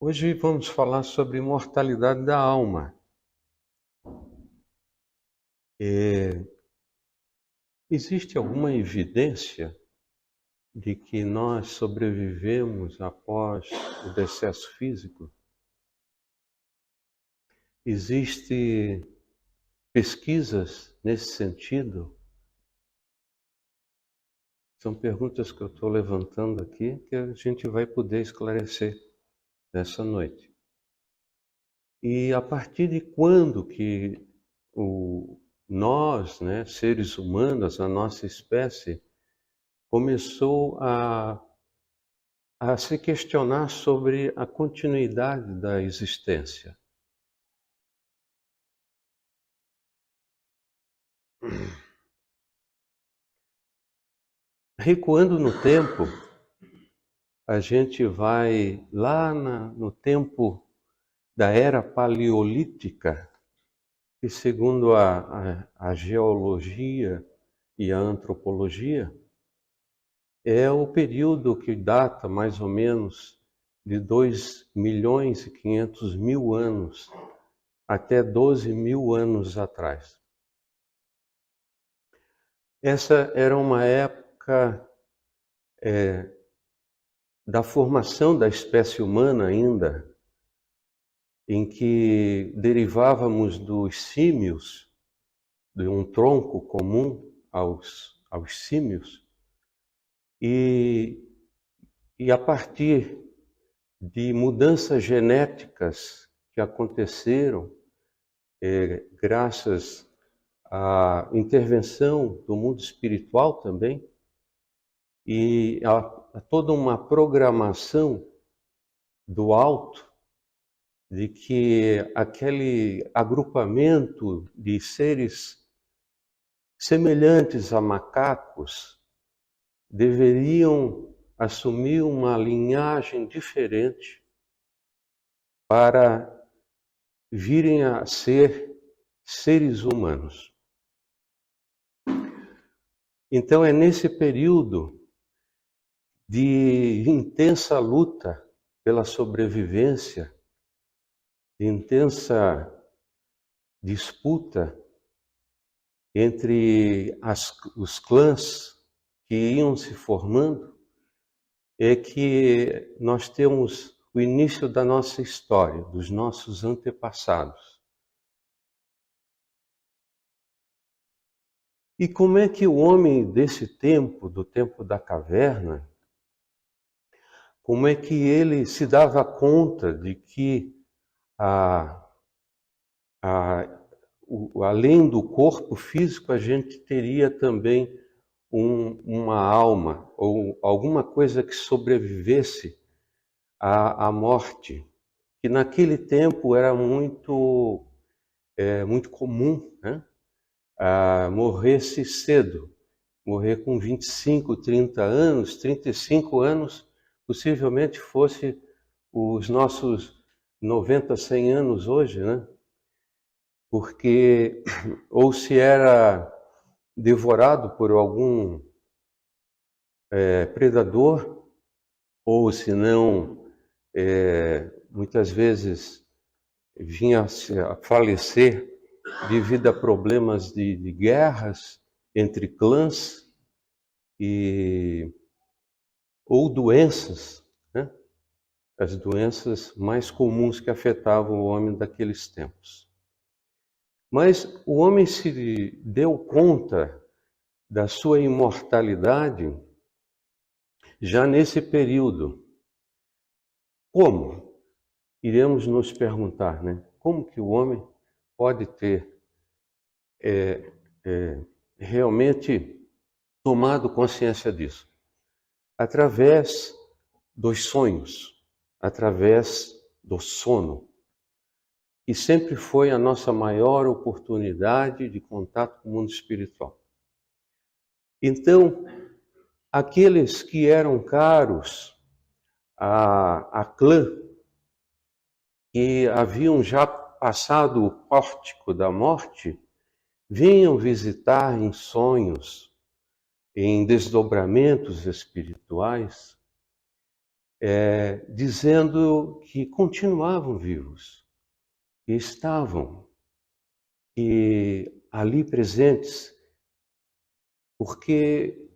Hoje vamos falar sobre imortalidade da alma. Existe alguma evidência de que nós sobrevivemos após o decesso físico? Existem pesquisas nesse sentido? São perguntas que eu estou levantando aqui que a gente vai poder esclarecer nessa noite. E a partir de quando que nós, seres humanos, a nossa espécie, começou a se questionar sobre a continuidade da existência? Recuando no tempo, a gente vai lá no tempo da era paleolítica, que segundo a geologia e a antropologia, é o período que data mais ou menos de 2.500.000 anos até 12.000 anos atrás. Essa era uma época da formação da espécie humana ainda, em que derivávamos dos símios, de um tronco comum aos símios, e a partir de mudanças genéticas que aconteceram graças à intervenção do mundo espiritual também, e a toda uma programação do alto de que aquele agrupamento de seres semelhantes a macacos deveriam assumir uma linhagem diferente para virem a ser seres humanos. Então é nesse período de intensa luta pela sobrevivência, de intensa disputa entre os clãs que iam se formando, é que nós temos o início da nossa história, dos nossos antepassados. E como é que o homem desse tempo, do tempo da caverna, como é que ele se dava conta de que além do corpo físico, a gente teria também uma alma, ou alguma coisa que sobrevivesse à morte, que naquele tempo era muito comum, né? Morrer-se cedo, morrer com 25, 30 anos, 35 anos, possivelmente fosse os nossos 90, 100 anos hoje, né? Porque ou se era devorado por algum predador, ou se não, muitas vezes vinha a falecer devido a problemas de guerras entre clãs ou doenças, né? As doenças mais comuns que afetavam o homem daqueles tempos. Mas o homem se deu conta da sua imortalidade já nesse período. Como? Iremos nos perguntar, né? Como que o homem pode ter realmente tomado consciência disso? Através dos sonhos, através do sono, que sempre foi a nossa maior oportunidade de contato com o mundo espiritual. Então, aqueles que eram caros a clã, que haviam já passado o pórtico da morte, vinham visitar em sonhos, em desdobramentos espirituais, dizendo que continuavam vivos, que estavam ali presentes, porque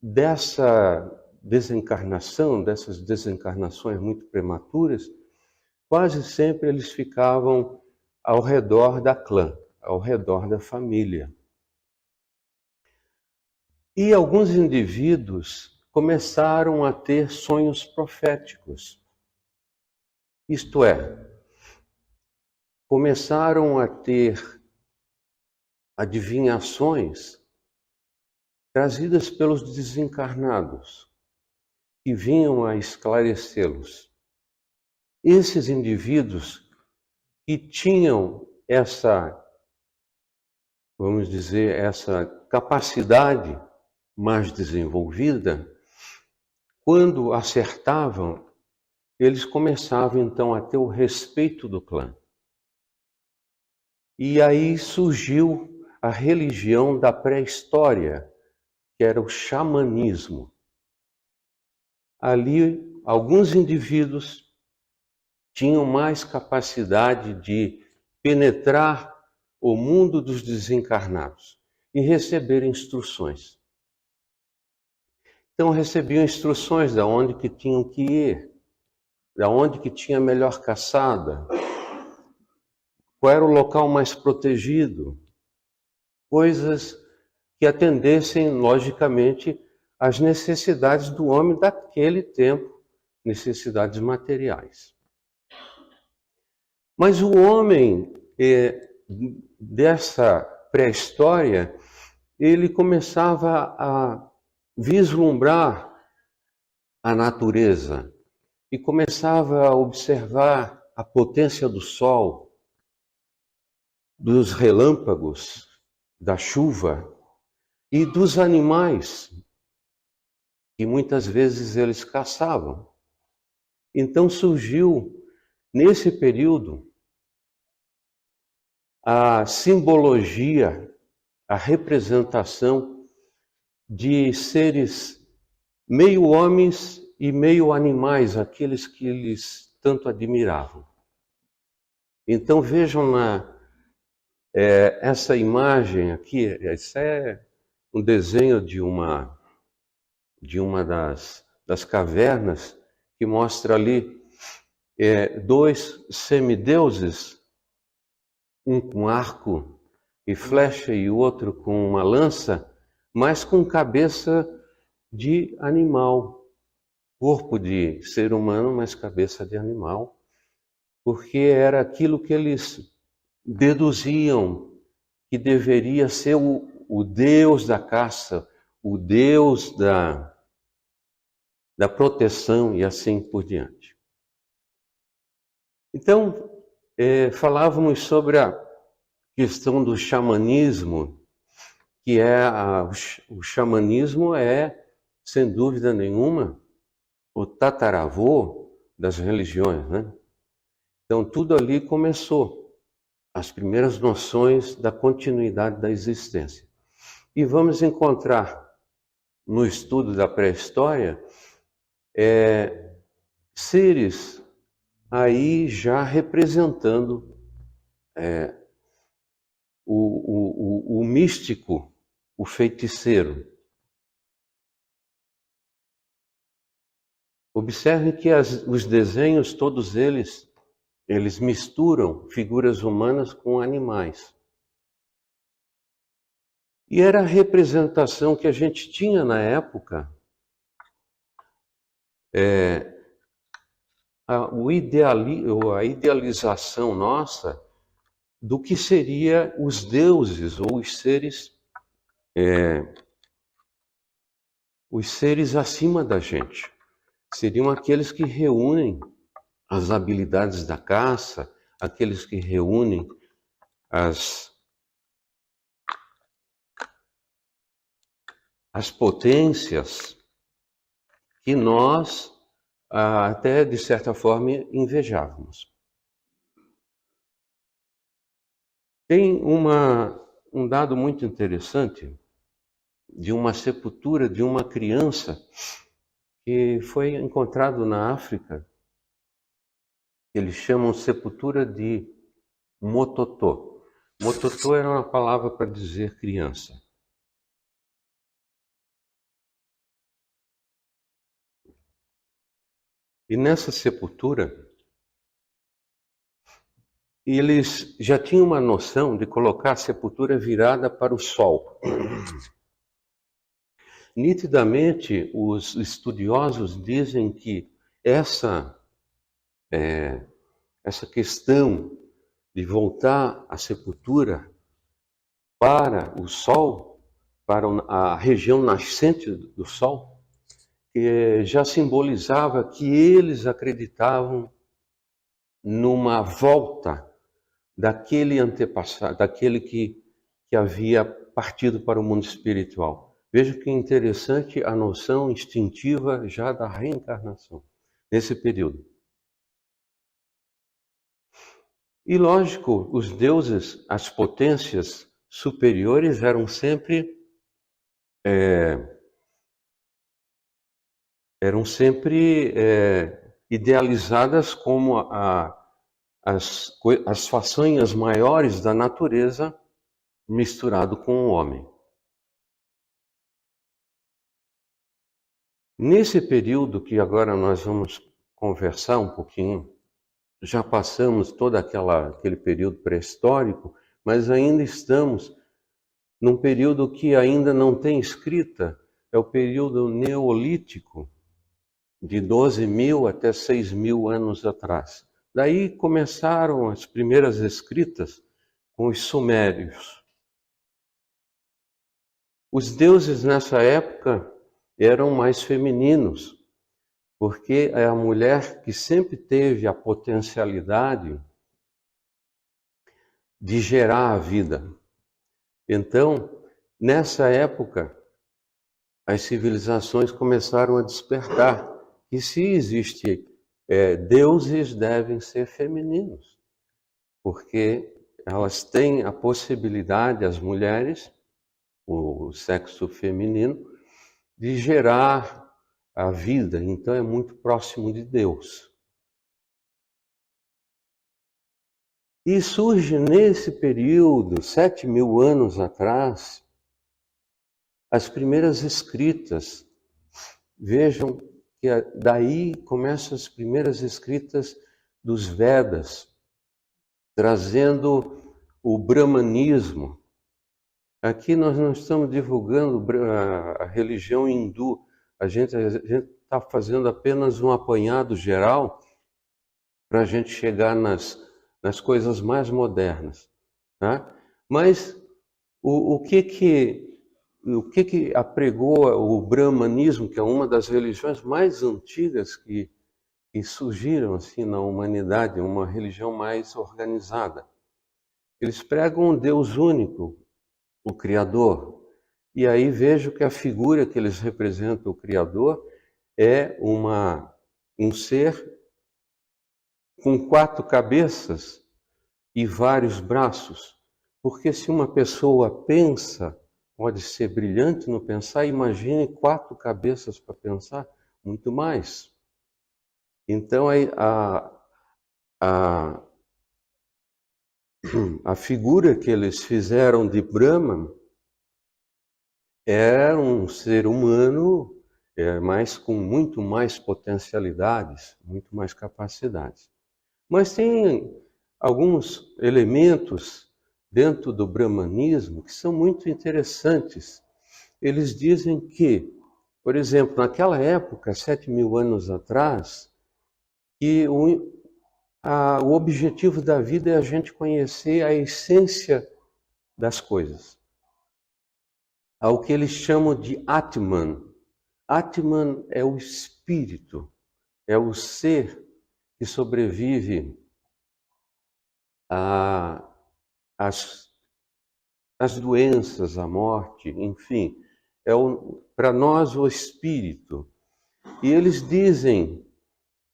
dessa desencarnação, dessas desencarnações muito prematuras, quase sempre eles ficavam ao redor da clã, ao redor da família. E alguns indivíduos começaram a ter sonhos proféticos. Isto é, começaram a ter adivinhações trazidas pelos desencarnados, que vinham a esclarecê-los. Esses indivíduos que tinham essa, vamos dizer, essa capacidade mais desenvolvida, quando acertavam, eles começavam então a ter o respeito do clã. E aí surgiu a religião da pré-história, que era o xamanismo. Ali, alguns indivíduos tinham mais capacidade de penetrar o mundo dos desencarnados e receber instruções. Então recebiam instruções de onde que tinham que ir, de onde que tinha a melhor caçada, qual era o local mais protegido, coisas que atendessem, logicamente, às necessidades do homem daquele tempo, necessidades materiais. Mas o homem dessa pré-história, ele começava a vislumbrar a natureza e começava a observar a potência do sol, dos relâmpagos, da chuva e dos animais que muitas vezes eles caçavam. Então surgiu, nesse período, a simbologia, a representação de seres meio homens e meio animais, aqueles que eles tanto admiravam. Então vejam essa imagem aqui, esse é um desenho de uma das cavernas, que mostra ali dois semideuses, um com arco e flecha e o outro com uma lança, mas com cabeça de animal, corpo de ser humano, mas cabeça de animal, porque era aquilo que eles deduziam que deveria ser o Deus da caça, o Deus da proteção e assim por diante. Então, falávamos sobre a questão do xamanismo, que o xamanismo é, sem dúvida nenhuma, o tataravô das religiões, né? Então, tudo ali começou, as primeiras noções da continuidade da existência. E vamos encontrar, no estudo da pré-história, seres aí já representando o místico, o feiticeiro. Observem que os desenhos, todos eles misturam figuras humanas com animais. E era a representação que a gente tinha na época, a idealização nossa do que seria os deuses ou os seres acima da gente. Seriam aqueles que reúnem as habilidades da caça, aqueles que reúnem as potências que nós até de certa forma invejávamos. Tem um dado muito interessante de uma sepultura de uma criança que foi encontrado na África. Eles chamam sepultura de Mototô. Mototô era uma palavra para dizer criança. E nessa sepultura, eles já tinham uma noção de colocar a sepultura virada para o sol. Nitidamente, os estudiosos dizem que essa questão de voltar a sepultura para o sol, para a região nascente do sol, já simbolizava que eles acreditavam numa volta daquele antepassado, daquele que havia partido para o mundo espiritual. Veja que interessante a noção instintiva já da reencarnação nesse período. E lógico, os deuses, as potências superiores eram sempre idealizadas como as façanhas maiores da natureza misturado com o homem. Nesse período que agora nós vamos conversar um pouquinho, já passamos todo aquele período pré-histórico, mas ainda estamos num período que ainda não tem escrita, é o período neolítico, de 12.000 até 6.000 anos atrás. Daí começaram as primeiras escritas com os sumérios. Os deuses nessa época eram mais femininos, porque é a mulher que sempre teve a potencialidade de gerar a vida. Então, nessa época, as civilizações começaram a despertar que se existe deuses devem ser femininos, porque elas têm a possibilidade, as mulheres, o sexo feminino, de gerar a vida, então é muito próximo de Deus. E surge nesse período, 7.000 anos atrás, as primeiras escritas. Vejam que daí começam as primeiras escritas dos Vedas, trazendo o brahmanismo. Aqui nós não estamos divulgando a religião hindu, a gente está fazendo apenas um apanhado geral para a gente chegar nas coisas mais modernas. Tá? Mas o que apregou o brahmanismo, que é uma das religiões mais antigas que surgiram assim na humanidade, uma religião mais organizada? Eles pregam um Deus único, o Criador. E aí vejo que a figura que eles representam, o Criador, é um ser com 4 cabeças e vários braços. Porque se uma pessoa pensa, pode ser brilhante no pensar, imagine 4 cabeças para pensar, muito mais. Então a figura que eles fizeram de Brahma é um ser humano, mas com muito mais potencialidades, muito mais capacidades. Mas tem alguns elementos dentro do brahmanismo que são muito interessantes. Eles dizem que, por exemplo, naquela época, 7.000 anos atrás, que o objetivo da vida é a gente conhecer a essência das coisas. Ao que eles chamam de Atman. Atman é o espírito, é o ser que sobrevive às doenças, à morte, enfim. É para nós o espírito. E eles dizem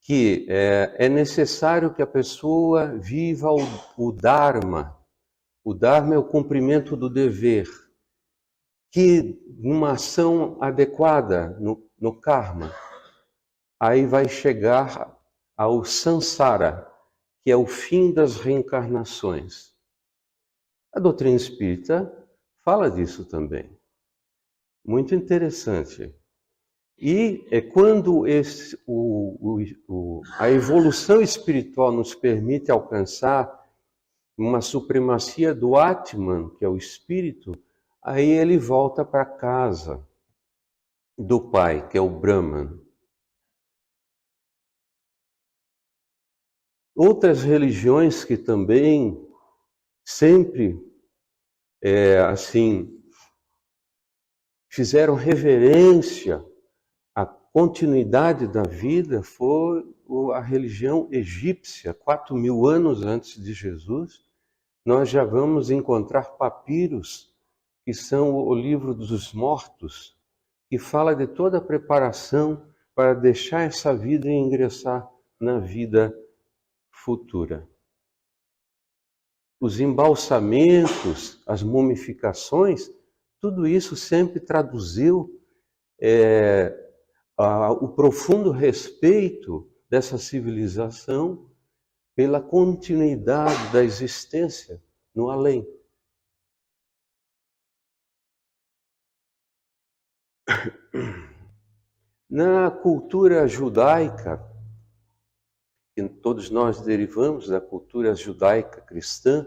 que é necessário que a pessoa viva o Dharma. O Dharma é o cumprimento do dever, que numa ação adequada, no karma, aí vai chegar ao samsara, que é o fim das reencarnações. A doutrina espírita fala disso também. Muito interessante. E é quando a evolução espiritual nos permite alcançar uma supremacia do Atman, que é o espírito, aí ele volta para casa do pai, que é o Brahman. Outras religiões que também sempre fizeram reverência à continuidade da vida foi a religião egípcia. 4.000 anos antes de Jesus, nós já vamos encontrar papiros, que são o livro dos mortos, que fala de toda a preparação para deixar essa vida e ingressar na vida futura. Os embalsamentos, as mumificações, tudo isso sempre traduziu o profundo respeito dessa civilização pela continuidade da existência no além. Na cultura judaica, que todos nós derivamos da cultura judaica cristã,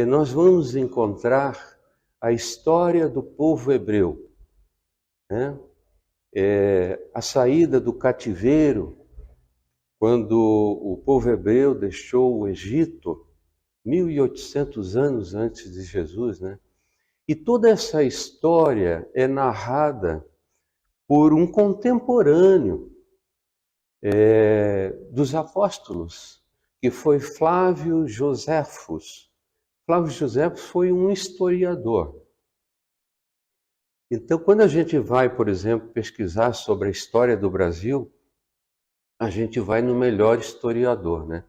nós vamos encontrar a história do povo hebreu, né? A saída do cativeiro, quando o povo hebreu deixou o Egito, 1.800 anos antes de Jesus, né? E toda essa história é narrada por um contemporâneo dos apóstolos, que foi Flávio Joséfos. Flávio Joséfos foi um historiador. Então, quando a gente vai, por exemplo, pesquisar sobre a história do Brasil, a gente vai no melhor historiador, né?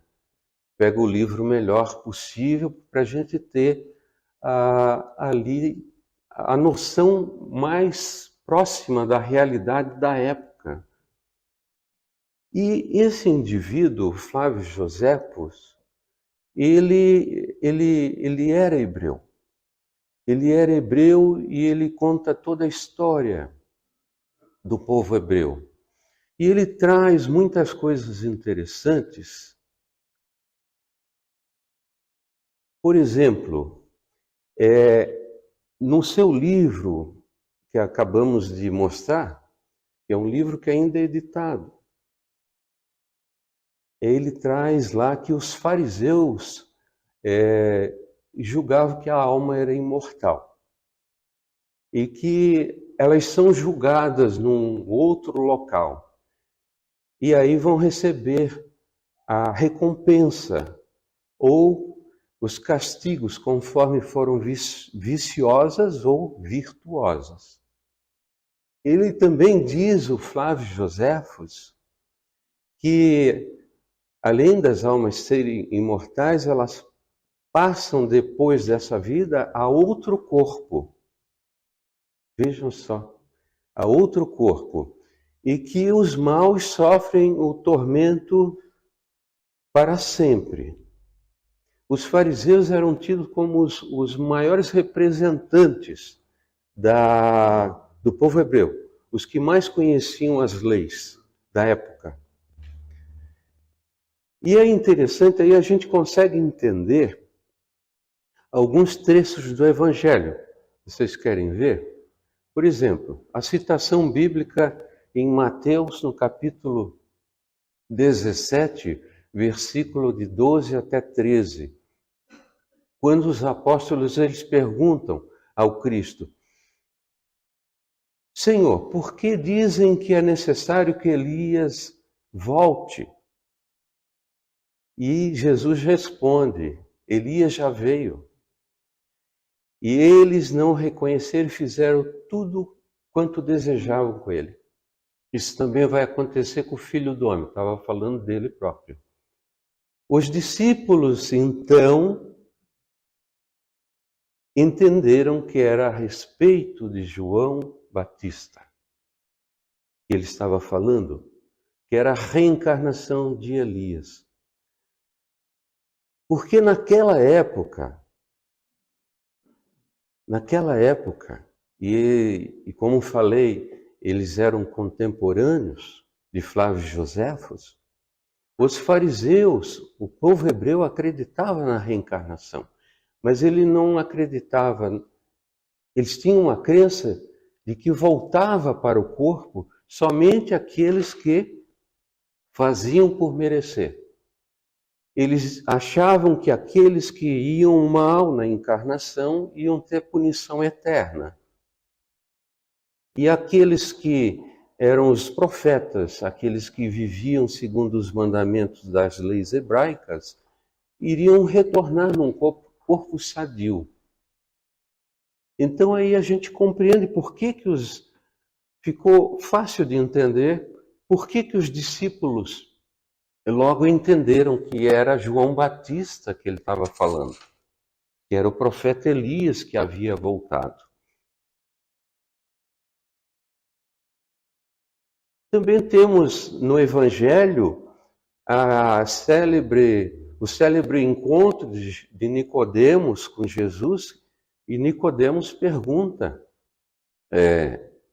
Pega o livro melhor possível para a gente ter ali a noção mais próxima da realidade da época. E esse indivíduo, Flávio Joséfos, ele era hebreu. Ele era hebreu e ele conta toda a história do povo hebreu. E ele traz muitas coisas interessantes. Por exemplo, no seu livro, que acabamos de mostrar, que é um livro que ainda é editado, ele traz lá que os fariseus julgavam que a alma era imortal e que elas são julgadas num outro local e aí vão receber a recompensa ou os castigos conforme foram viciosas ou virtuosas. Ele também diz, o Flávio Joséfos, que além das almas serem imortais, elas passam depois dessa vida a outro corpo. Vejam só, a outro corpo. E que os maus sofrem o tormento para sempre. Os fariseus eram tidos como os maiores representantes do povo hebreu, os que mais conheciam as leis da época. E é interessante, aí a gente consegue entender alguns trechos do Evangelho. Vocês querem ver? Por exemplo, a citação bíblica em Mateus, no capítulo 17, versículo de 12 até 13. Quando os apóstolos eles perguntam ao Cristo: Senhor, por que dizem que é necessário que Elias volte? E Jesus responde: Elias já veio. E eles não reconheceram e fizeram tudo quanto desejavam com ele. Isso também vai acontecer com o Filho do Homem. Estava falando dele próprio. Os discípulos, então, entenderam que era a respeito de João Batista que ele estava falando. que era a reencarnação de Elias. Porque naquela época, e como falei, eles eram contemporâneos de Flávio Joséfos, os fariseus, o povo hebreu acreditava na reencarnação, mas ele não acreditava, eles tinham uma crença de que voltava para o corpo somente aqueles que faziam por merecer. Eles achavam que aqueles que iam mal na encarnação iam ter punição eterna. E aqueles que eram os profetas, aqueles que viviam segundo os mandamentos das leis hebraicas, iriam retornar num corpo sadio. Então aí a gente compreende por que ficou fácil de entender por que os discípulos logo entenderam que era João Batista que ele estava falando, que era o profeta Elias que havia voltado. Também temos no Evangelho o célebre encontro de Nicodemos com Jesus, e Nicodemos pergunta.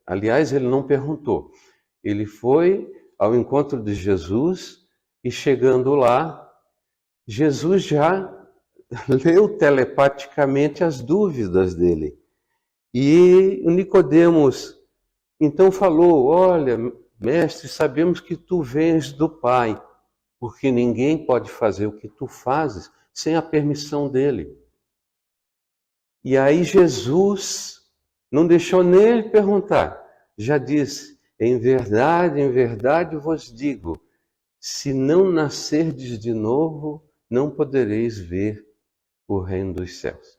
Aliás, ele não perguntou. Ele foi ao encontro de Jesus e, chegando lá, Jesus já leu telepaticamente as dúvidas dele. E o Nicodemos então falou: olha, mestre, sabemos que tu vens do Pai, porque ninguém pode fazer o que tu fazes sem a permissão dele. E aí Jesus não deixou nem ele perguntar, já disse: em verdade vos digo, se não nascerdes de novo, não podereis ver o reino dos céus.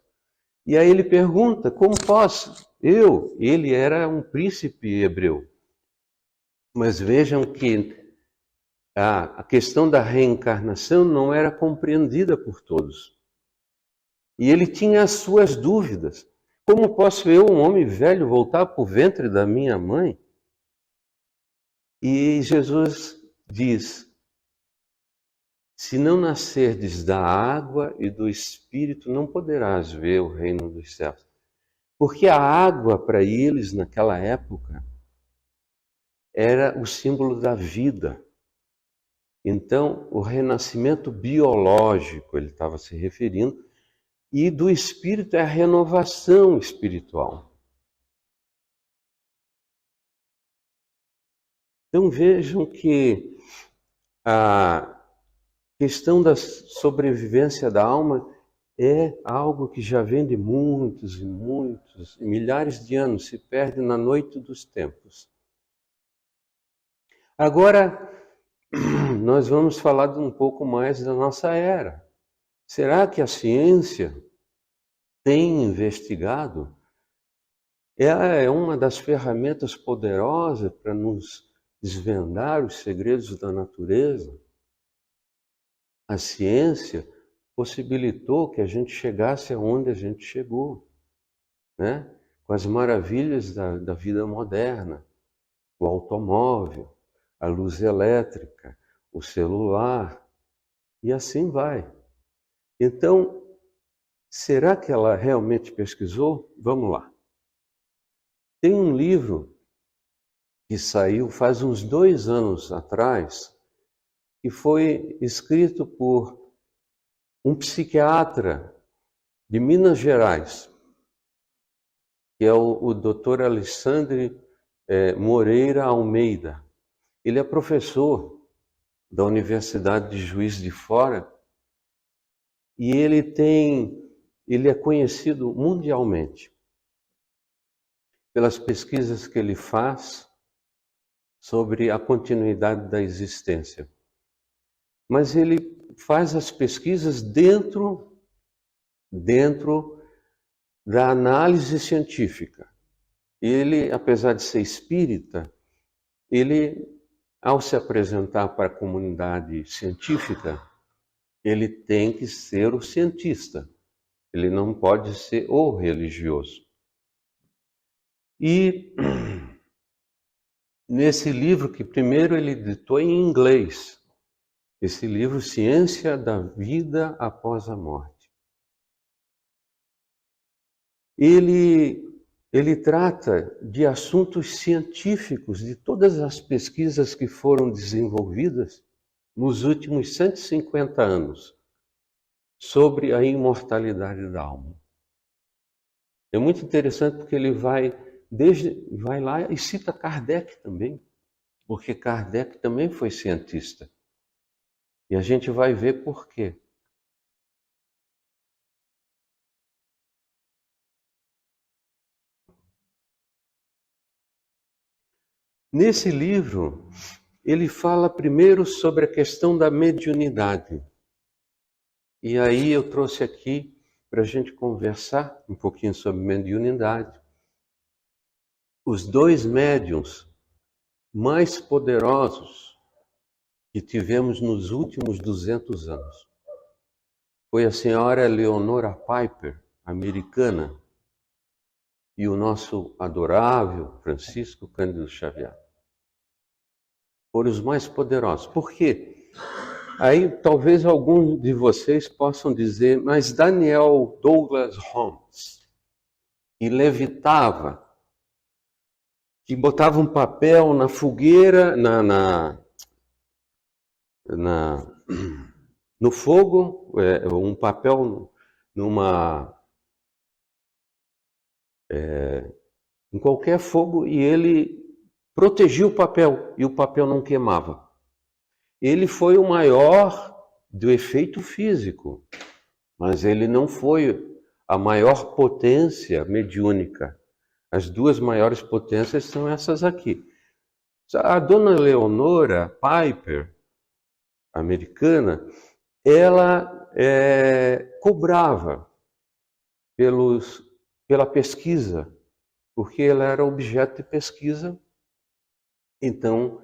E aí ele pergunta: como posso? Ele era um príncipe hebreu. Mas vejam que a questão da reencarnação não era compreendida por todos. E ele tinha as suas dúvidas. Como posso eu, um homem velho, voltar para o ventre da minha mãe? E Jesus diz: se não nascerdes da água e do Espírito, não poderás ver o reino dos céus. Porque a água, para eles, naquela época, era o símbolo da vida. Então, o renascimento biológico, ele estava se referindo, e do Espírito é a renovação espiritual. Então vejam que a questão da sobrevivência da alma é algo que já vem de muitos e muitos, milhares de anos, se perde na noite dos tempos. Agora, nós vamos falar um pouco mais da nossa era. Será que a ciência tem investigado? Ela é uma das ferramentas poderosas para nos desvendar os segredos da natureza. A ciência possibilitou que a gente chegasse aonde a gente chegou, né? Com as maravilhas da vida moderna, o automóvel, a luz elétrica, o celular, e assim vai. Então, será que ela realmente pesquisou? Vamos lá. Tem um livro que saiu faz uns 2 anos atrás, que foi escrito por um psiquiatra de Minas Gerais, que é o Dr. Alexandre Moreira Almeida. Ele é professor da Universidade de Juiz de Fora e ele é conhecido mundialmente pelas pesquisas que ele faz sobre a continuidade da existência. Mas ele faz as pesquisas dentro da análise científica. Ele, apesar de ser espírita, ele, ao se apresentar para a comunidade científica, ele tem que ser o cientista. Ele não pode ser o religioso. E nesse livro que primeiro ele editou em inglês, esse livro Ciência da Vida Após a Morte. Ele trata de assuntos científicos, de todas as pesquisas que foram desenvolvidas nos últimos 150 anos sobre a imortalidade da alma. É muito interessante porque ele vai lá e cita Kardec também, porque Kardec também foi cientista. E a gente vai ver por quê. Nesse livro, ele fala primeiro sobre a questão da mediunidade. E aí eu trouxe aqui para a gente conversar um pouquinho sobre mediunidade. Os dois médiuns mais poderosos que tivemos nos últimos 200 anos foi a senhora Leonora Piper, americana, e o nosso adorável Francisco Cândido Xavier. Foram os mais poderosos. Por quê? Aí talvez alguns de vocês possam dizer, mas Daniel Douglas Holmes, que levitava, que botava um papel na fogueira, no fogo, um papel em qualquer fogo, e ele protegia o papel, e o papel não queimava. Ele foi o maior do efeito físico, mas ele não foi a maior potência mediúnica. As duas maiores potências são essas aqui. A dona Leonora Piper, americana, ela cobrava pela pesquisa, porque ela era objeto de pesquisa. Então,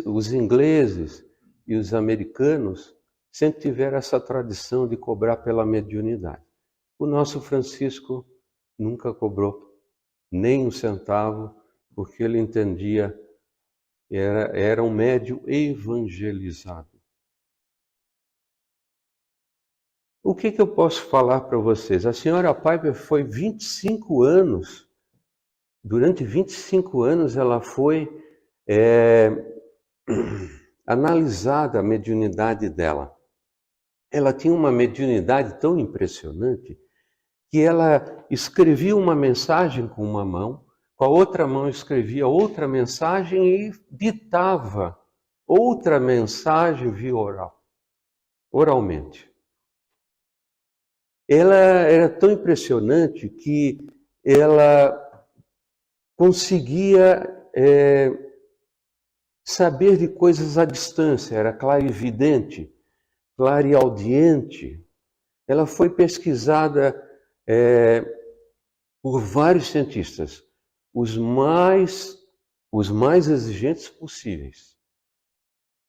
os ingleses e os americanos, sempre tiveram essa tradição de cobrar pela mediunidade. O nosso Francisco nunca cobrou nem um centavo, porque ele entendia, era um médium evangelizado. O que eu posso falar para vocês? A senhora Piper foi 25 anos, durante 25 anos ela foi analisada a mediunidade dela. Ela tinha uma mediunidade tão impressionante que ela escrevia uma mensagem com uma mão, com a outra mão escrevia outra mensagem e ditava outra mensagem via oralmente. Ela era tão impressionante que ela conseguia saber de coisas à distância, era clarividente, clareaudiente. Ela foi pesquisada por vários cientistas, os mais exigentes possíveis.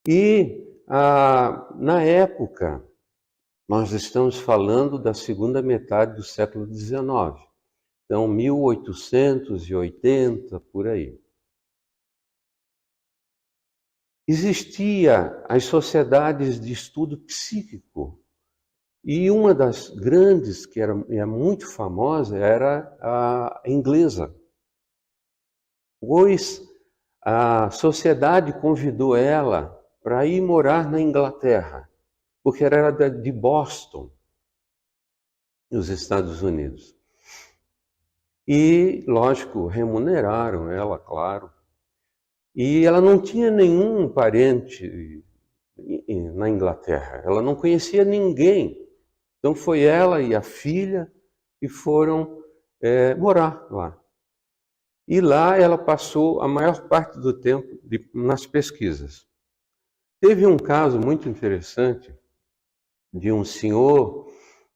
E na época, nós estamos falando da segunda metade do século XIX, então 1880, por aí. Existia as sociedades de estudo psíquico, e uma das grandes, que era muito famosa, era a inglesa. Pois a sociedade convidou ela para ir morar na Inglaterra, porque ela era de Boston, nos Estados Unidos. E, lógico, remuneraram ela, claro. E ela não tinha nenhum parente na Inglaterra, ela não conhecia ninguém. Então foi ela e a filha que foram morar lá. E lá ela passou a maior parte do tempo nas pesquisas. Teve um caso muito interessante de um senhor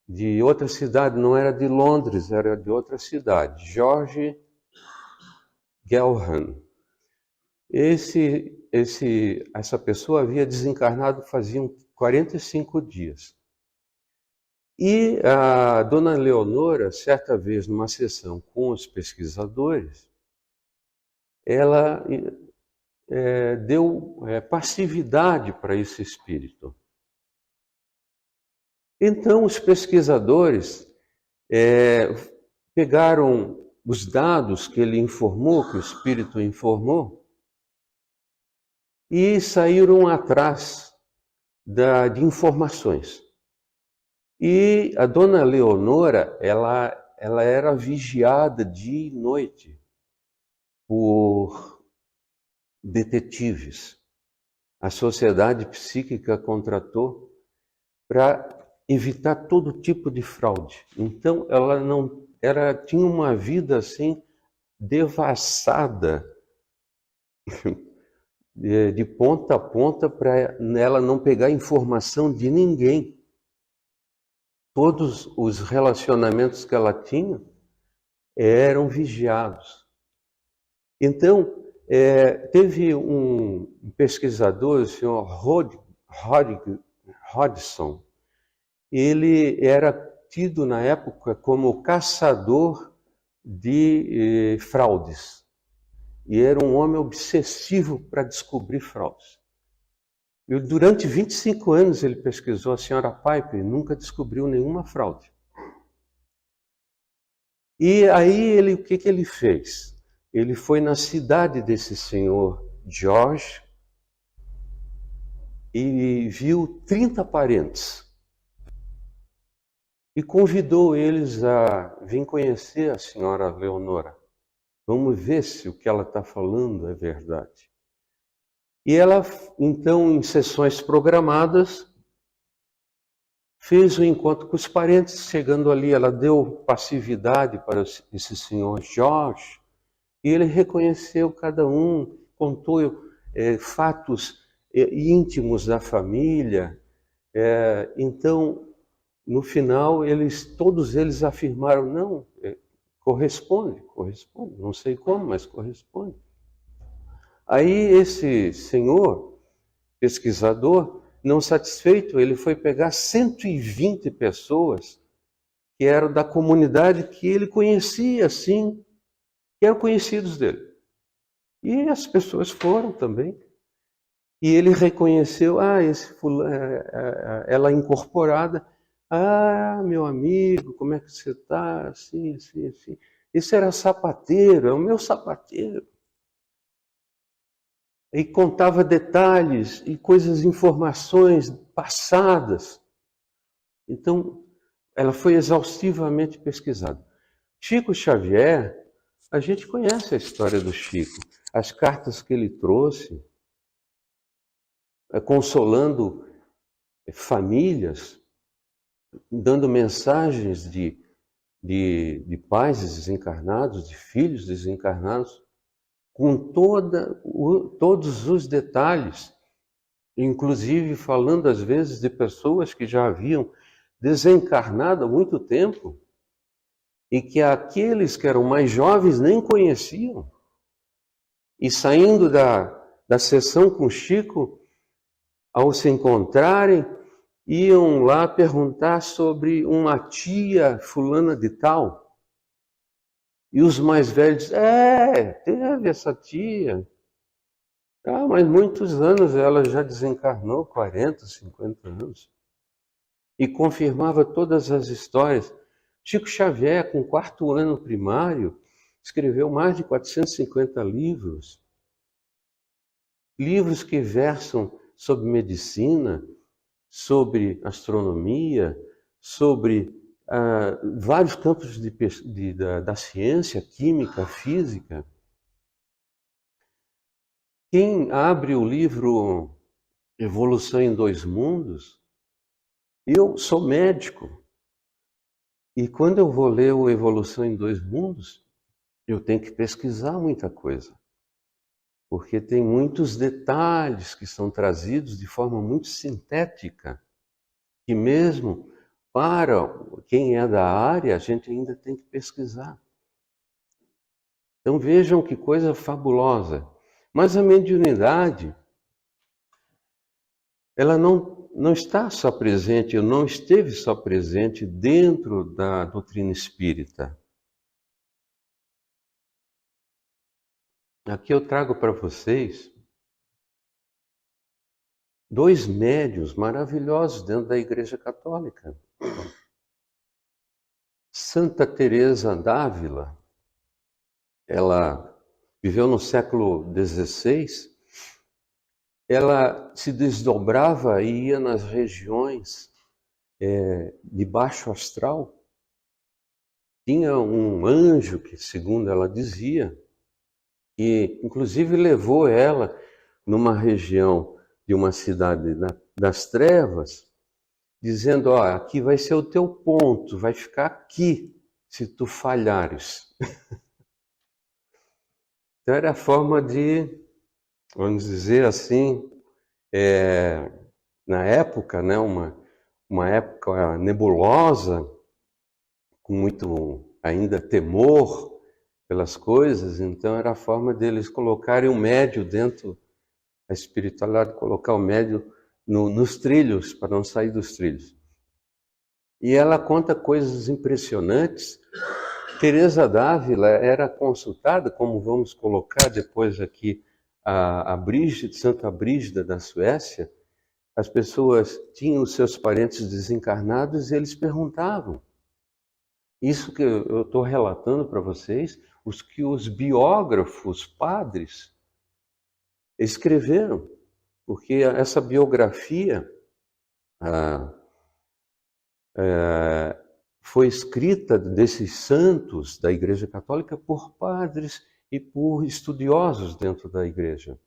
de outra cidade, não era de Londres, era de outra cidade, George Gelhan. Essa pessoa havia desencarnado faziam 45 dias. E a dona Leonora, certa vez, numa sessão com os pesquisadores, ela deu passividade para esse espírito. Então, os pesquisadores pegaram os dados que ele informou, que o espírito informou, e saíram atrás de informações. E a dona Leonora, ela era vigiada dia e noite por detetives. A sociedade psíquica contratou para evitar todo tipo de fraude. Então, ela tinha uma vida assim devassada de ponta a ponta para ela não pegar informação de ninguém. Todos os relacionamentos que ela tinha eram vigiados. Então, teve um pesquisador, o senhor Hodgson. Ele era tido na época como caçador de fraudes. E era um homem obsessivo para descobrir fraudes. E durante 25 anos ele pesquisou a senhora Piper e nunca descobriu nenhuma fraude. E aí o que ele fez? Ele foi na cidade desse senhor George e viu 30 parentes. E convidou eles a vir conhecer a senhora Leonora. Vamos ver se o que ela está falando é verdade. E ela, então, em sessões programadas, fez o encontro com os parentes. Chegando ali, ela deu passividade para esse senhor Jorge, e ele reconheceu cada um, contou fatos íntimos da família. Então, no final, todos eles afirmaram, não, corresponde, não sei como, mas corresponde. Aí esse senhor, pesquisador, não satisfeito, ele foi pegar 120 pessoas que eram da comunidade que ele conhecia, assim, que eram conhecidos dele. E as pessoas foram também. E ele reconheceu, ela incorporada, meu amigo, como é que você está? Assim, assim, assim. Esse era sapateiro, é o meu sapateiro. E contava detalhes e coisas, informações passadas. Então, ela foi exaustivamente pesquisada. Chico Xavier, a gente conhece a história do Chico, as cartas que ele trouxe, consolando famílias, dando mensagens de pais desencarnados, de filhos desencarnados, com todos os detalhes, inclusive falando às vezes de pessoas que já haviam desencarnado há muito tempo e que aqueles que eram mais jovens nem conheciam. E saindo da sessão com Chico, ao se encontrarem, iam lá perguntar sobre uma tia fulana de tal. E os mais velhos, teve essa tia. Mas muitos anos ela já desencarnou, 40, 50 anos. E confirmava todas as histórias. Chico Xavier, com 4º ano primário, escreveu mais de 450 livros. Livros que versam sobre medicina, sobre astronomia, sobre vários campos da ciência, química, física. Quem abre o livro Evolução em Dois Mundos, eu sou médico. E quando eu vou ler o Evolução em Dois Mundos, eu tenho que pesquisar muita coisa. Porque tem muitos detalhes que são trazidos de forma muito sintética, que mesmo para quem é da área, a gente ainda tem que pesquisar. Então vejam que coisa fabulosa. Mas a mediunidade, ela não está só presente, ou não esteve só presente dentro da doutrina espírita. Aqui eu trago para vocês dois médiuns maravilhosos dentro da Igreja Católica. Santa Teresa d'Ávila, ela viveu no século XVI, ela se desdobrava e ia nas regiões de baixo astral. Tinha um anjo que, segundo ela dizia, que inclusive levou ela numa região de uma cidade das trevas, dizendo, ó, aqui vai ser o teu ponto, vai ficar aqui se tu falhares. Então era a forma de, vamos dizer assim, na época, né, uma época nebulosa, com muito ainda temor pelas coisas, então era a forma deles colocarem o médio dentro da espiritualidade, colocar o médio nos trilhos, para não sair dos trilhos. E ela conta coisas impressionantes. Teresa d'Ávila era consultada, como vamos colocar depois aqui, a Brígida, Santa Brígida da Suécia. As pessoas tinham os seus parentes desencarnados e eles perguntavam. Isso que eu estou relatando para vocês, que os biógrafos, padres, escreveram, porque essa biografia foi escrita desses santos da Igreja Católica por padres e por estudiosos dentro da Igreja.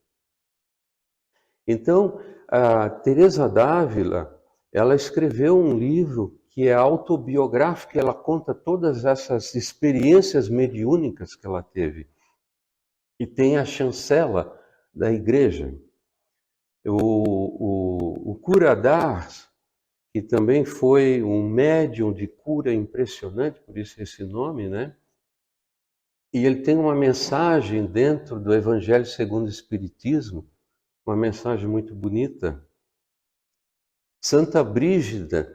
Então, a Teresa d'Ávila, ela escreveu um livro que é autobiográfico, ela conta todas essas experiências mediúnicas que ela teve. E tem a chancela da Igreja. O cura d'Ars, que também foi um médium de cura impressionante, por isso esse nome, né? E ele tem uma mensagem dentro do Evangelho segundo o Espiritismo, uma mensagem muito bonita. Santa Brígida,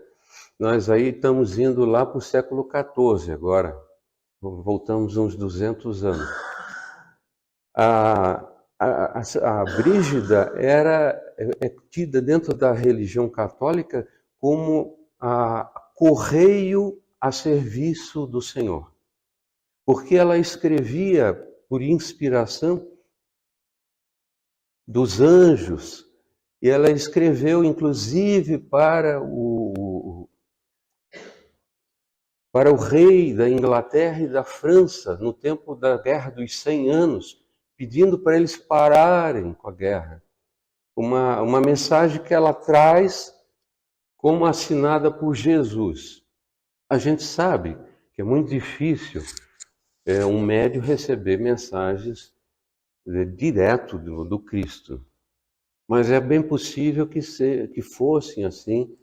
nós aí estamos indo lá para o século XIV agora, voltamos uns 200 anos. A Brígida é tida dentro da religião católica como a correio a serviço do Senhor. Porque ela escrevia por inspiração dos anjos, e ela escreveu inclusive para o rei da Inglaterra e da França, no tempo da Guerra dos 100 anos, pedindo para eles pararem com a guerra. Uma mensagem que ela traz como assinada por Jesus. A gente sabe que é muito difícil um médium receber mensagens direto do Cristo, mas é bem possível que fossem assim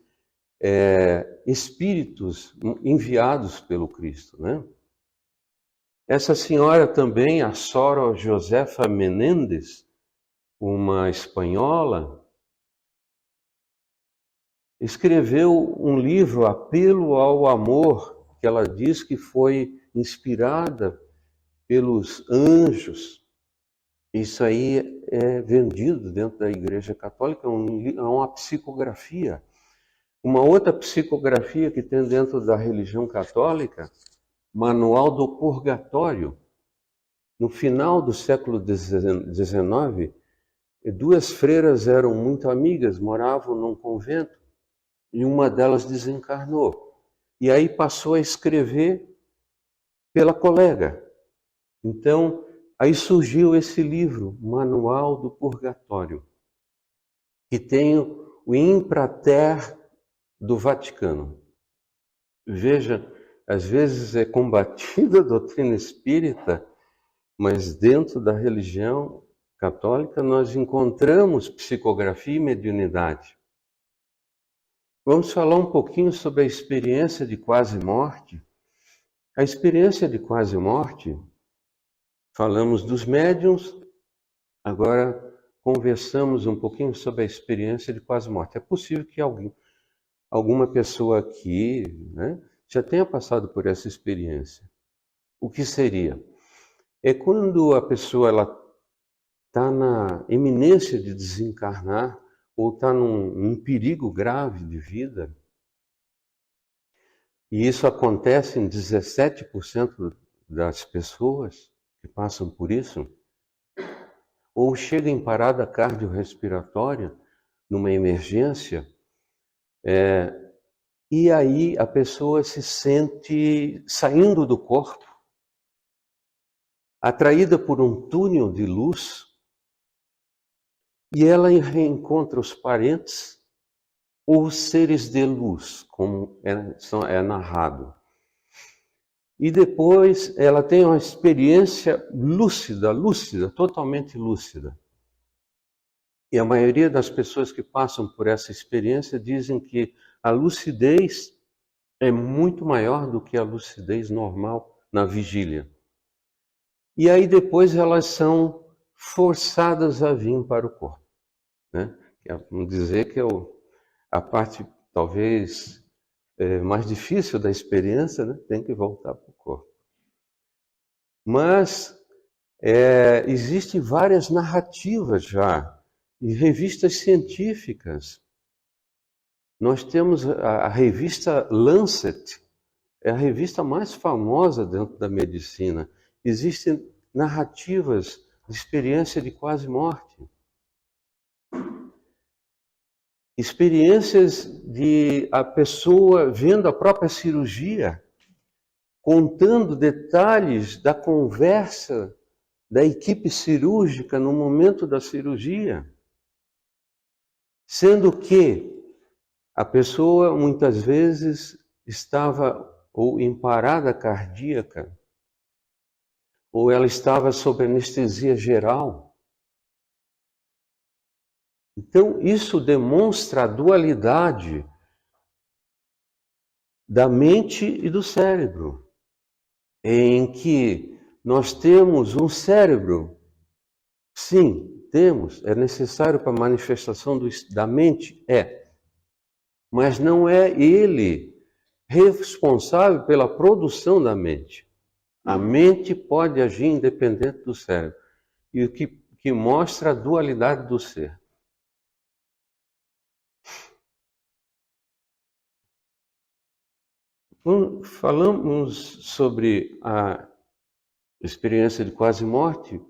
espíritos enviados pelo Cristo, né? Essa senhora também, a Sora Josefa Menendez, uma espanhola, escreveu um livro, Apelo ao Amor, que ela diz que foi inspirada pelos anjos. Isso aí é vendido dentro da Igreja Católica, é uma psicografia. Uma outra psicografia que tem dentro da religião católica, Manual do Purgatório. No final do século XIX, duas freiras eram muito amigas, moravam num convento, e uma delas desencarnou. E aí passou a escrever pela colega. Então, aí surgiu esse livro, Manual do Purgatório, que tem o Imprater do Vaticano. Veja, às vezes é combatida a doutrina espírita, mas dentro da religião católica nós encontramos psicografia e mediunidade. Vamos falar um pouquinho sobre a experiência de quase morte. A experiência de quase morte, falamos dos médiuns, agora conversamos um pouquinho sobre a experiência de quase morte. É possível que alguma pessoa aqui, né, já tenha passado por essa experiência. O que seria? É quando a pessoa está na iminência de desencarnar, ou está num perigo grave de vida, e isso acontece em 17% das pessoas que passam por isso, ou chega em parada cardiorrespiratória, numa emergência, e aí a pessoa se sente saindo do corpo, atraída por um túnel de luz, e ela reencontra os parentes ou os seres de luz, como é narrado. E depois ela tem uma experiência lúcida, totalmente lúcida. E a maioria das pessoas que passam por essa experiência dizem que a lucidez é muito maior do que a lucidez normal na vigília. E aí depois elas são forçadas a vir para o corpo, né? Vamos dizer que é a parte talvez mais difícil da experiência, né? Tem que voltar para o corpo. Mas existem várias narrativas já, em revistas científicas. Nós temos a revista Lancet, é a revista mais famosa dentro da medicina. Existem narrativas de experiência de quase morte. Experiências de a pessoa vendo a própria cirurgia, contando detalhes da conversa da equipe cirúrgica no momento da cirurgia, sendo que a pessoa muitas vezes estava ou em parada cardíaca, ou ela estava sob anestesia geral. Então, isso demonstra a dualidade da mente e do cérebro, em que nós temos um cérebro, sim, temos, é necessário para a manifestação da mente, mas não é ele responsável pela produção da mente. A mente pode agir independente do cérebro, e o que mostra a dualidade do ser. Quando falamos sobre a experiência de quase morte,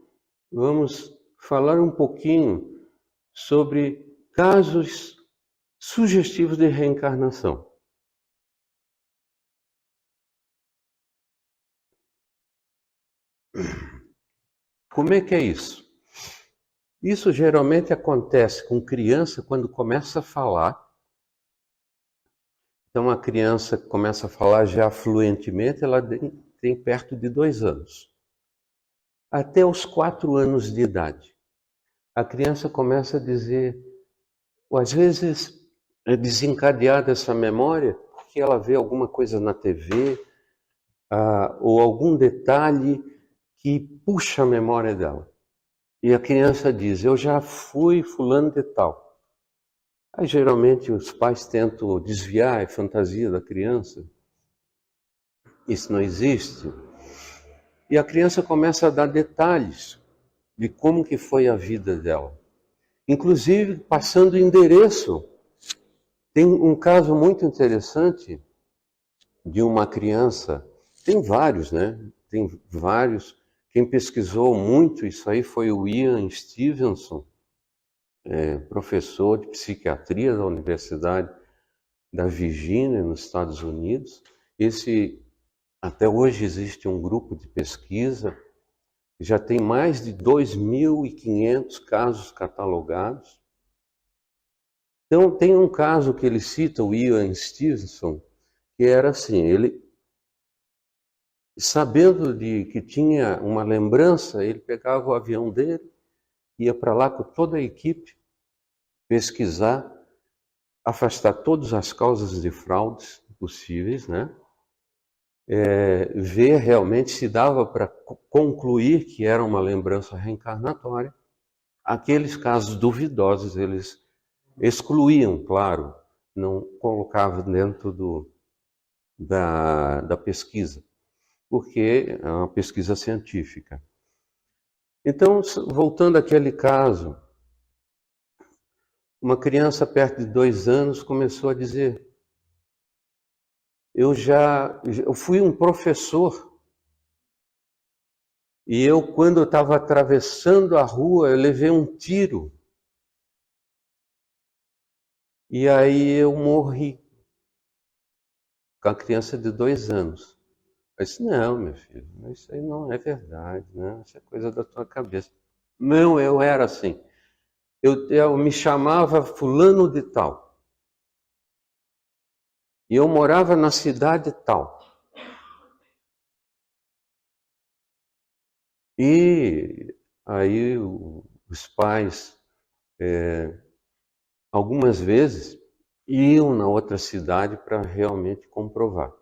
vamos falar um pouquinho sobre casos sugestivos de reencarnação. Como é que é isso? Isso geralmente acontece com criança quando começa a falar. Então, a criança começa a falar já fluentemente, ela tem perto de 2 anos. Até os 4 anos de idade, a criança começa a dizer, ou às vezes é desencadeada essa memória porque ela vê alguma coisa na TV, ou algum detalhe que puxa a memória dela. E a criança diz, eu já fui fulano de tal. Aí geralmente os pais tentam desviar a fantasia da criança. Isso não existe. E a criança começa a dar detalhes de como que foi a vida dela. Inclusive passando endereço. Tem um caso muito interessante de uma criança, tem vários, né? Tem vários. Quem pesquisou muito isso aí foi o Ian Stevenson, professor de psiquiatria da Universidade da Virgínia, nos Estados Unidos. Até hoje existe um grupo de pesquisa, já tem mais de 2.500 casos catalogados. Então, tem um caso que ele cita, o Ian Stevenson, que era assim, ele, sabendo de que tinha uma lembrança, ele pegava o avião dele, ia para lá com toda a equipe, pesquisar, afastar todas as causas de fraudes possíveis, né? Ver realmente se dava para concluir que era uma lembrança reencarnatória. Aqueles casos duvidosos eles excluíam, claro, não colocavam dentro da pesquisa, porque é uma pesquisa científica. Então, voltando àquele caso, Uma criança perto de 2 anos começou a dizer: eu fui um professor e quando eu estava atravessando a rua, eu levei um tiro e aí eu morri. Com a criança de 2 anos. Eu disse: não, meu filho, isso aí não é verdade, né? Isso é coisa da tua cabeça. Não, eu era assim. Eu me chamava fulano de tal. E eu morava na cidade tal. E aí os pais, algumas vezes, iam na outra cidade para realmente comprovar.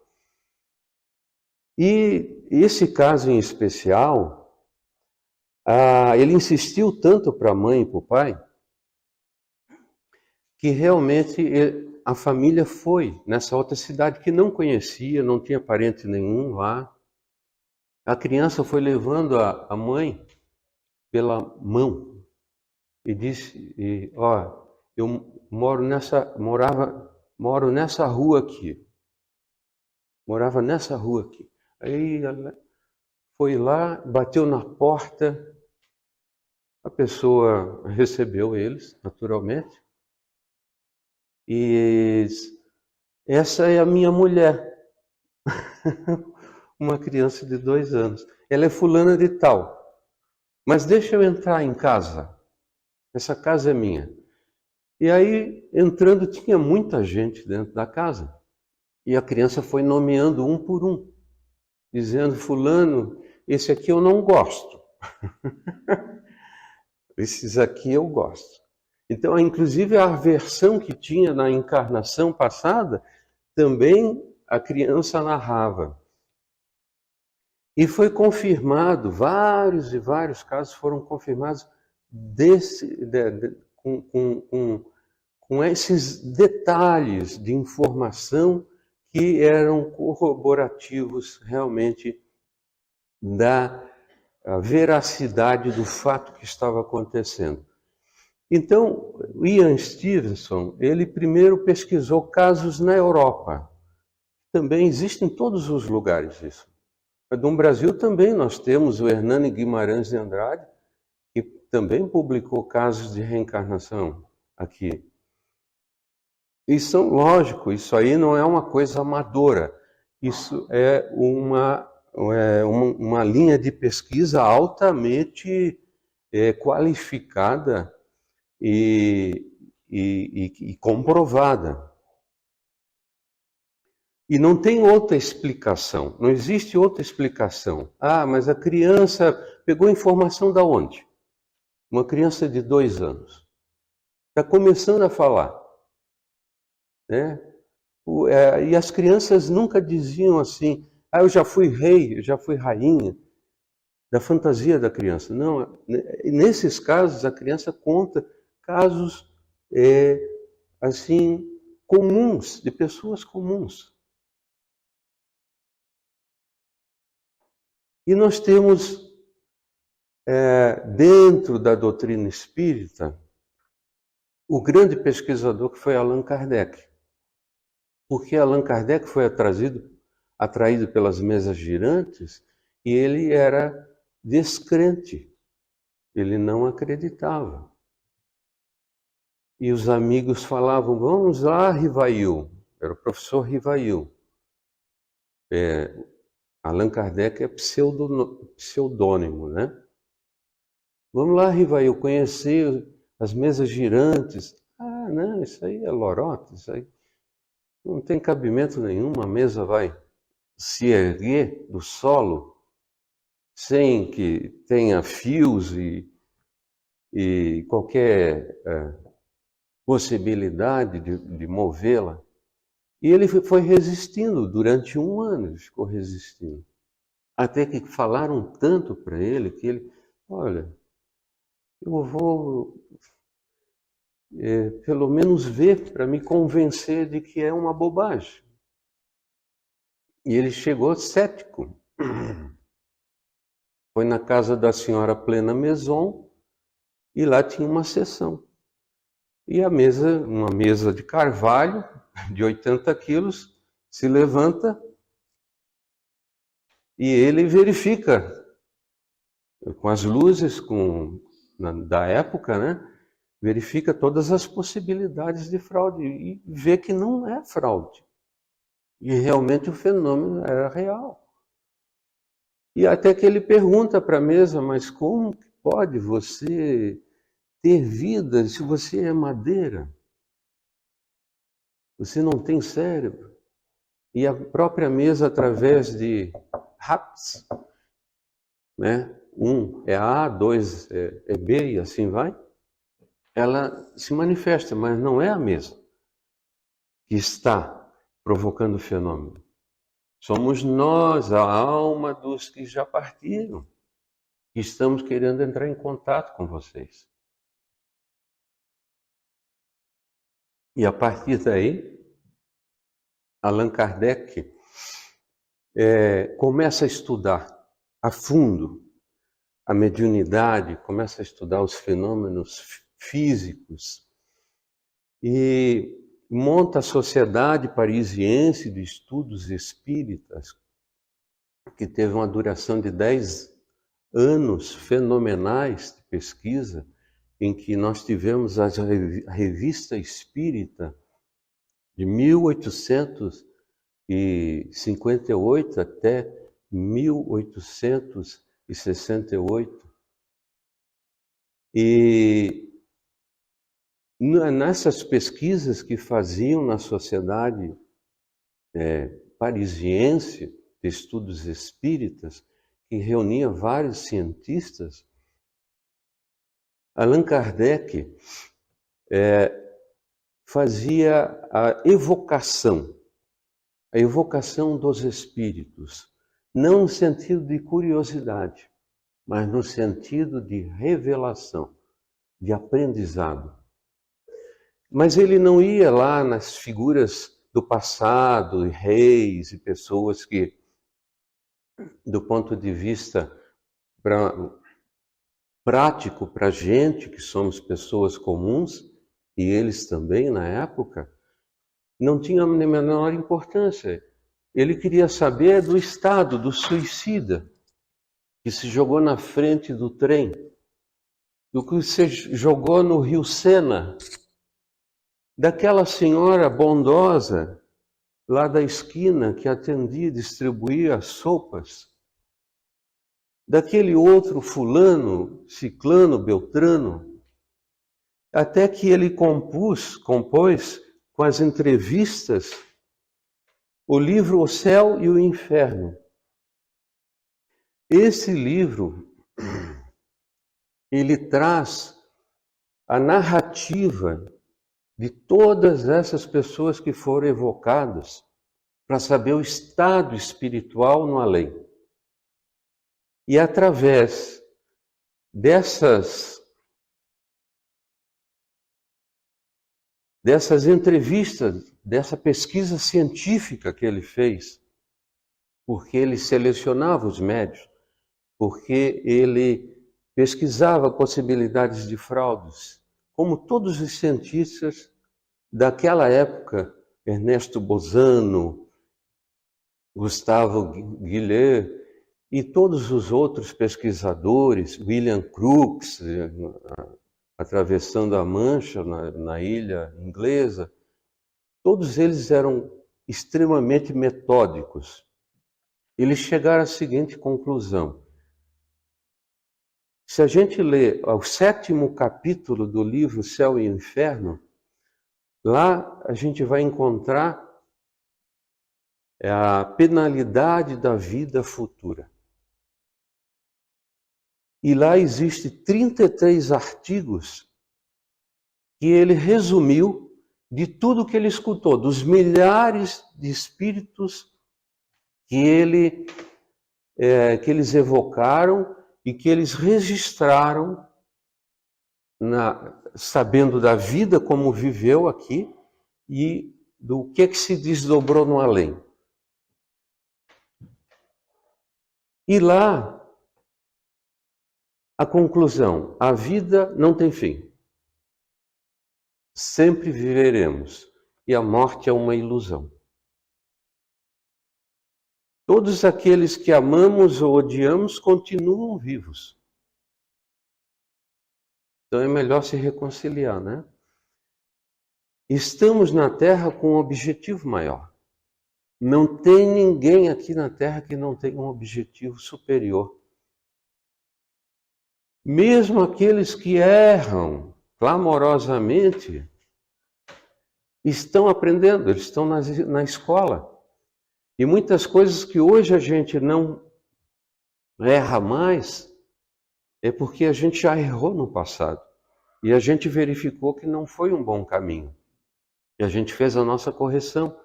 E esse caso em especial, ele insistiu tanto para a mãe e para o pai, que realmente a família foi nessa outra cidade que não conhecia, não tinha parente nenhum lá. A criança foi levando a mãe pela mão e disse: ó, eu moro nessa rua aqui. Morava nessa rua aqui. Aí ela foi lá, bateu na porta, a pessoa recebeu eles, naturalmente, e disse: essa é a minha mulher. Uma criança de 2 anos. Ela é fulana de tal. Mas deixa eu entrar em casa. Essa casa é minha. E aí, entrando, tinha muita gente dentro da casa. E a criança foi nomeando um por um, dizendo: fulano, esse aqui eu não gosto. Esses aqui eu gosto. Então, inclusive, a aversão que tinha na encarnação passada, também a criança narrava. E foi confirmado, vários e vários casos foram confirmados com esses detalhes de informação que eram corroborativos realmente da veracidade do fato que estava acontecendo. Então, Ian Stevenson, ele primeiro pesquisou casos na Europa. Também existe em todos os lugares isso. No Brasil também nós temos o Hernani Guimarães de Andrade, que também publicou casos de reencarnação aqui. E são, lógico, isso aí não é uma coisa amadora. Isso é uma linha de pesquisa altamente qualificada e comprovada. E não tem outra explicação, não existe outra explicação. Ah, mas a criança pegou informação da onde? Uma criança de 2 anos. Está começando a falar. Né? E as crianças nunca diziam assim: ah, eu já fui rei, eu já fui rainha. Da fantasia da criança. Não, nesses casos a criança conta casos assim comuns, de pessoas comuns. E nós temos, dentro da doutrina espírita, o grande pesquisador que foi Allan Kardec. Porque Allan Kardec foi atraído pelas mesas girantes e ele era descrente. Ele não acreditava. E os amigos falavam: vamos lá, Rivail. Era o professor Rivail. Allan Kardec é pseudônimo, né? Vamos lá, Rivail, conhecer as mesas girantes. Ah, não, isso aí é lorota, isso aí não tem cabimento nenhum. A mesa vai se erguer do solo sem que tenha fios e qualquer possibilidade de movê-la. E ele foi resistindo durante 1 ano, ele ficou resistindo. Até que falaram tanto para ele que ele: olha, eu vou pelo menos ver para me convencer de que é uma bobagem. E ele chegou cético. Foi na casa da senhora Plena Maison e lá tinha uma sessão. E a mesa, uma mesa de carvalho, de 80 quilos, se levanta e ele verifica com as luzes da época, né? Verifica todas as possibilidades de fraude e vê que não é fraude. E realmente o fenômeno era real. E até que ele pergunta para a mesa, mas como pode você ter vida se você é madeira? Você não tem cérebro. E a própria mesa, através de raps, né? Um é A, dois é B e assim vai, ela se manifesta, mas não é a mesa que está provocando o fenômeno. Somos nós, a alma dos que já partiram, que estamos querendo entrar em contato com vocês. E a partir daí, Allan Kardec começa a estudar a fundo a mediunidade, começa a estudar os fenômenos físicos e monta a Sociedade Parisiense de Estudos Espíritas, que teve uma duração de 10 anos fenomenais de pesquisa, em que nós tivemos a Revista Espírita de 1858 até 1868. E nessas pesquisas que faziam na Sociedade Parisiense de Estudos Espíritas, que reunia vários cientistas, Allan Kardec fazia a evocação dos espíritos, não no sentido de curiosidade, mas no sentido de revelação, de aprendizado. Mas ele não ia lá nas figuras do passado, reis e pessoas que, do ponto de vista prático para a gente, que somos pessoas comuns, e eles também na época, não tinha a menor importância. Ele queria saber do estado do suicida, que se jogou na frente do trem, do que se jogou no Rio Sena, daquela senhora bondosa lá da esquina que atendia e distribuía as sopas, daquele outro fulano, ciclano, beltrano, até que ele compôs com as entrevistas o livro O Céu e o Inferno. Esse livro, ele traz a narrativa de todas essas pessoas que foram evocadas para saber o estado espiritual no além. E através dessas entrevistas, dessa pesquisa científica que ele fez, porque ele selecionava os médios, porque ele pesquisava possibilidades de fraudes, como todos os cientistas daquela época, Ernesto Bozano, Gustavo Guillet e todos os outros pesquisadores, William Crookes, atravessando a Mancha na ilha inglesa, todos eles eram extremamente metódicos. Eles chegaram à seguinte conclusão: se a gente lê o 7º capítulo do livro Céu e Inferno, lá a gente vai encontrar a penalidade da vida futura. E lá existe 33 artigos que ele resumiu de tudo que ele escutou, dos milhares de espíritos que eles evocaram e que eles registraram, sabendo da vida como viveu aqui e do que se desdobrou no além. E lá, a conclusão: a vida não tem fim. sempre viveremos, e a morte é uma ilusão. Todos aqueles que amamos ou odiamos continuam vivos. Então é melhor se reconciliar, né? Estamos na Terra com um objetivo maior. Não tem ninguém aqui na Terra que não tenha um objetivo superior. Mesmo aqueles que erram clamorosamente estão aprendendo, eles estão na escola. E muitas coisas que hoje a gente não erra mais é porque a gente já errou no passado. E a gente verificou que não foi um bom caminho. E a gente fez a nossa correção.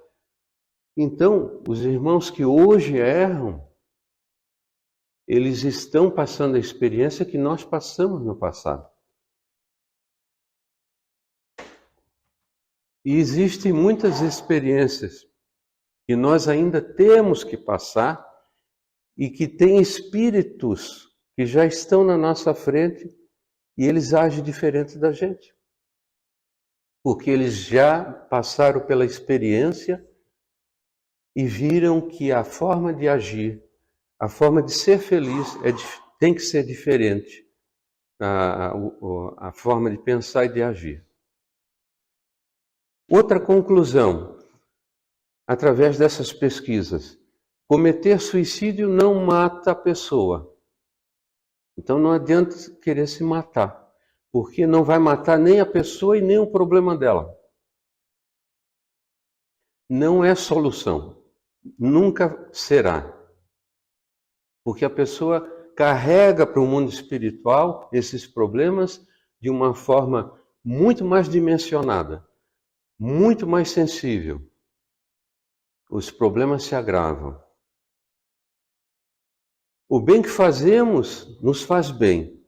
Então, os irmãos que hoje erram, eles estão passando a experiência que nós passamos no passado. E existem muitas experiências que nós ainda temos que passar e que têm espíritos que já estão na nossa frente e eles agem diferente da gente. Porque eles já passaram pela experiência e viram que a forma de agir, a forma de ser feliz tem que ser diferente. A forma de pensar e de agir. Outra conclusão, através dessas pesquisas, cometer suicídio não mata a pessoa. Então não adianta querer se matar, porque não vai matar nem a pessoa e nem o problema dela. Não é solução, nunca será. Porque a pessoa carrega para o mundo espiritual esses problemas de uma forma muito mais dimensionada, muito mais sensível. Os problemas se agravam. O bem que fazemos nos faz bem.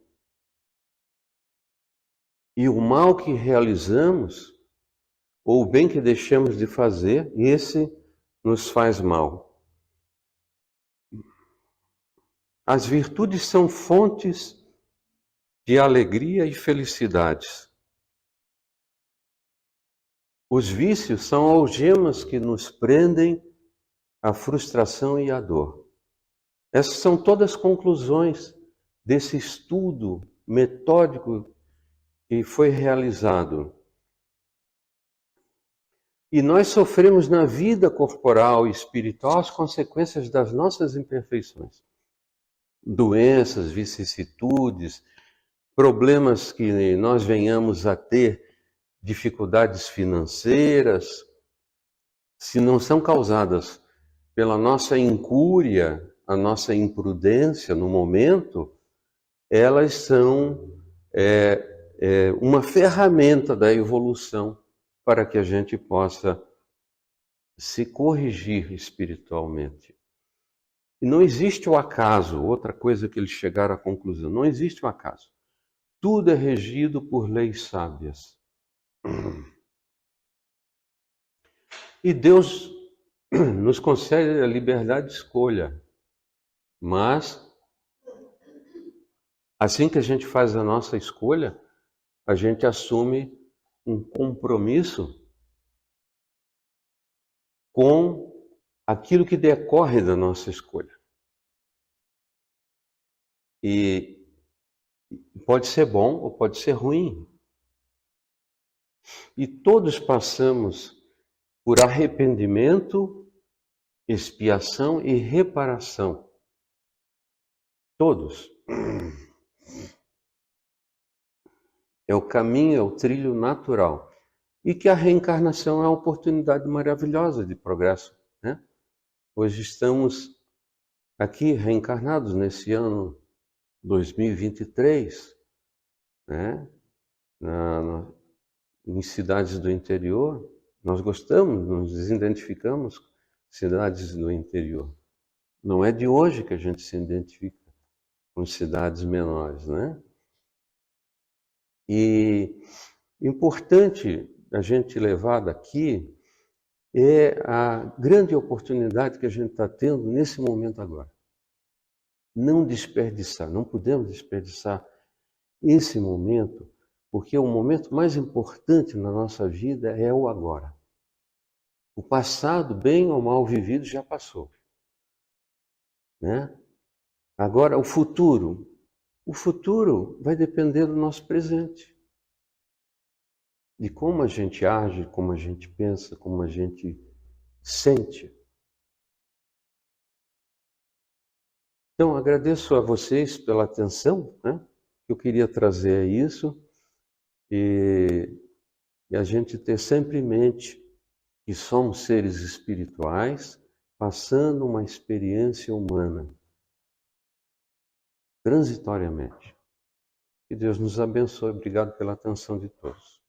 E o mal que realizamos, ou o bem que deixamos de fazer, esse nos faz mal. As virtudes são fontes de alegria e felicidades. Os vícios são algemas que nos prendem à frustração e à dor. Essas são todas conclusões desse estudo metódico que foi realizado. E nós sofremos na vida corporal e espiritual as consequências das nossas imperfeições. Doenças, vicissitudes, problemas que nós venhamos a ter, dificuldades financeiras, se não são causadas pela nossa incúria, a nossa imprudência no momento, elas são uma ferramenta da evolução para que a gente possa se corrigir espiritualmente. E não existe o acaso, outra coisa que eles chegaram à conclusão, não existe o acaso. Tudo é regido por leis sábias. E Deus nos concede a liberdade de escolha, mas assim que a gente faz a nossa escolha, a gente assume um compromisso com aquilo que decorre da nossa escolha. E pode ser bom ou pode ser ruim. E todos passamos por arrependimento, expiação e reparação. Todos. É o caminho, é o trilho natural. E que a reencarnação é uma oportunidade maravilhosa de progresso, né? Hoje estamos aqui reencarnados nesse ano 2023, né? Em cidades do interior. Nós gostamos, nos identificamos com cidades do interior. Não é de hoje que a gente se identifica com cidades menores, né? E importante a gente levar daqui é a grande oportunidade que a gente está tendo nesse momento agora. Não desperdiçar, não podemos desperdiçar esse momento Porque o momento mais importante na nossa vida é o agora. O passado, bem ou mal vivido, já passou, né? Agora, o futuro vai depender do nosso presente, de como a gente age, como a gente pensa, como a gente sente. Então, agradeço a vocês pela atenção, né? Eu queria trazer isso e a gente ter sempre em mente que somos seres espirituais passando uma experiência humana, transitoriamente. Que Deus nos abençoe. Obrigado pela atenção de todos.